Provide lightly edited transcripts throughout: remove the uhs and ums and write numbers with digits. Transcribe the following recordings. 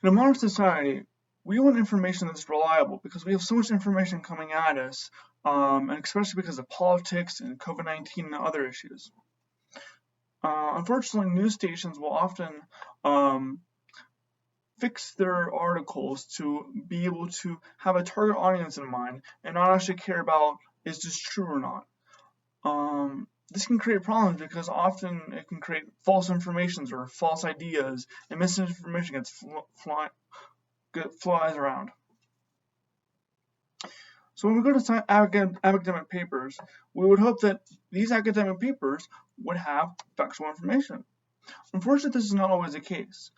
In a modern society, we want information that's reliable because we have so much information coming at us, and especially because of politics and COVID-19 and other issues. Unfortunately, news stations will often um, fix their articles to be able to have a target audience in mind and not actually care about is this true or not. This can create problems because often it can create false informations or false ideas, and misinformation flies around. So when we go to academic papers, we would hope that these academic papers would have factual information. Unfortunately, this is not always the case.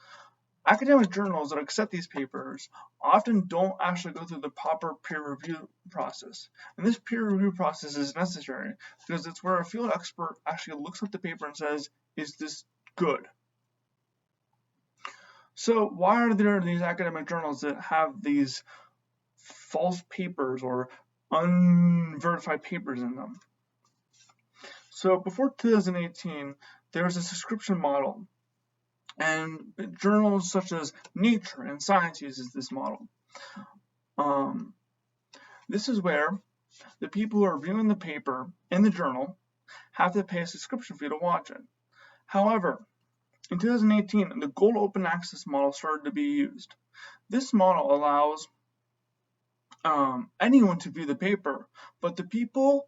Academic journals that accept these papers often don't actually go through the proper peer review process. And this peer review process is necessary because it's where a field expert actually looks at the paper and says, is this good? So why are there these academic journals that have these false papers or unverified papers in them? So before 2018, there was a subscription model, and journals such as Nature and Science uses this model. This is where the people who are viewing the paper in the journal have to pay a subscription fee to watch it. However, in 2018, the Gold Open Access model started to be used. This model allows anyone to view the paper, but the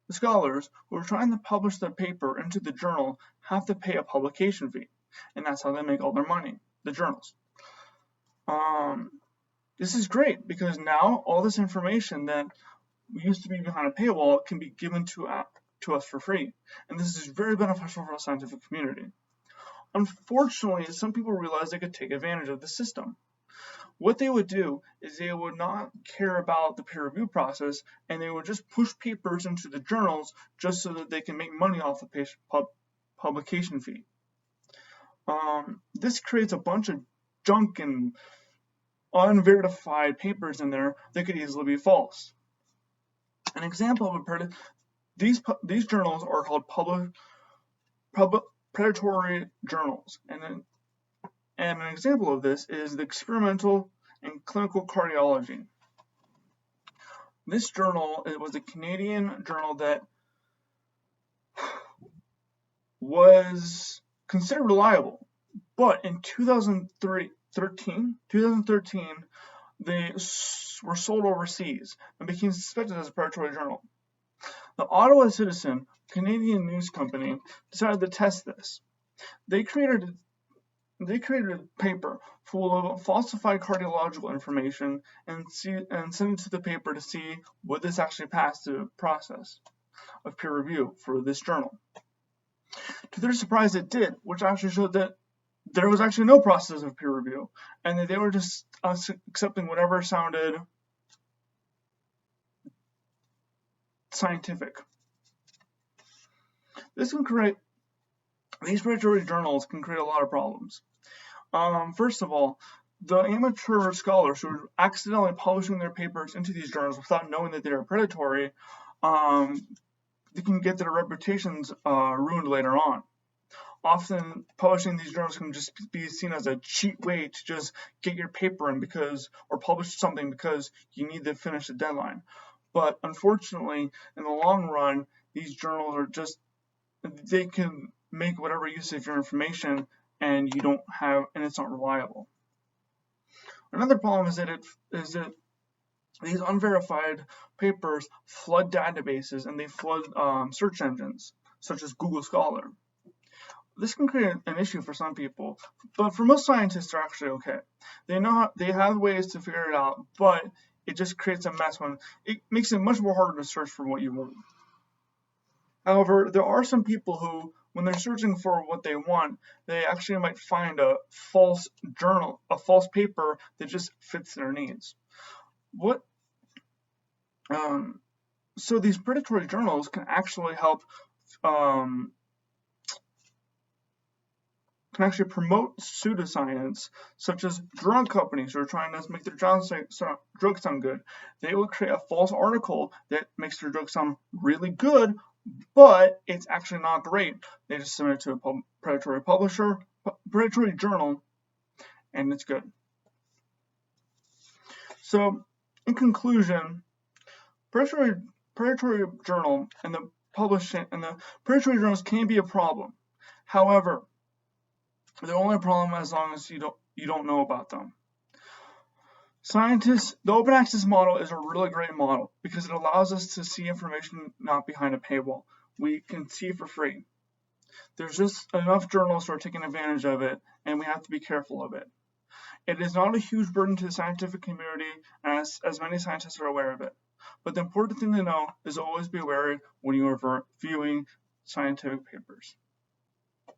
scholars who are trying to publish their paper into the journal have to pay a publication fee, and that's how they make all their money, the journals. This is great because now all this information that used to be behind a paywall can be given to us for free, and this is very beneficial for the scientific community. Unfortunately, some people realized they could take advantage of the system. What they would do is they would not care about the peer review process, and they would just push papers into the journals just so that they can make money off the publication fee. This creates a bunch of junk and unverified papers in there that could easily be false. An example of these journals are called predatory journals, and an example of this is the Experimental and Clinical Cardiology. This journal, it was a Canadian journal that was considered reliable, but in 2013, they were sold overseas and became suspected as a predatory journal. The Ottawa Citizen, Canadian news company, decided to test this. They created a paper full of falsified cardiological information and sent it to the paper to see would this actually pass the process of peer review for this journal. To their surprise, it did, which actually showed that there was actually no process of peer review, and that they were just accepting whatever sounded scientific. These predatory journals can create a lot of problems. First of all, the amateur scholars who are accidentally publishing their papers into these journals without knowing that they are predatory, they can get their reputations ruined later on. Often, publishing these journals can just be seen as a cheap way to just get your paper in or publish something because you need to finish the deadline. But unfortunately, in the long run, these journals they can make whatever use of your information, and it's not reliable. Another problem is that these unverified papers flood databases and they flood search engines such as Google Scholar. This can create an issue for some people, but for most scientists, they're actually okay. They have ways to figure it out, but it just creates a mess when it makes it much more harder to search for what you want. However, there are some people who, when they're searching for what they want, they actually might find a false paper that just fits their needs. So these predatory journals can actually help promote pseudoscience, such as drug companies who are trying to make their drugs sound good. They will create a false article that makes their drug sound really good, but it's actually not great. They just submit it to a predatory journal, and it's good. So, in conclusion, predatory journal and the predatory journals can be a problem. However, they're only a problem as long as you don't know about them. The open access model is a really great model because it allows us to see information not behind a paywall. We can see for free. There's just enough journals who are taking advantage of it, and we have to be careful of it. It is not a huge burden to the scientific community, as many scientists are aware of it. But the important thing to know is always be wary when you are viewing scientific papers.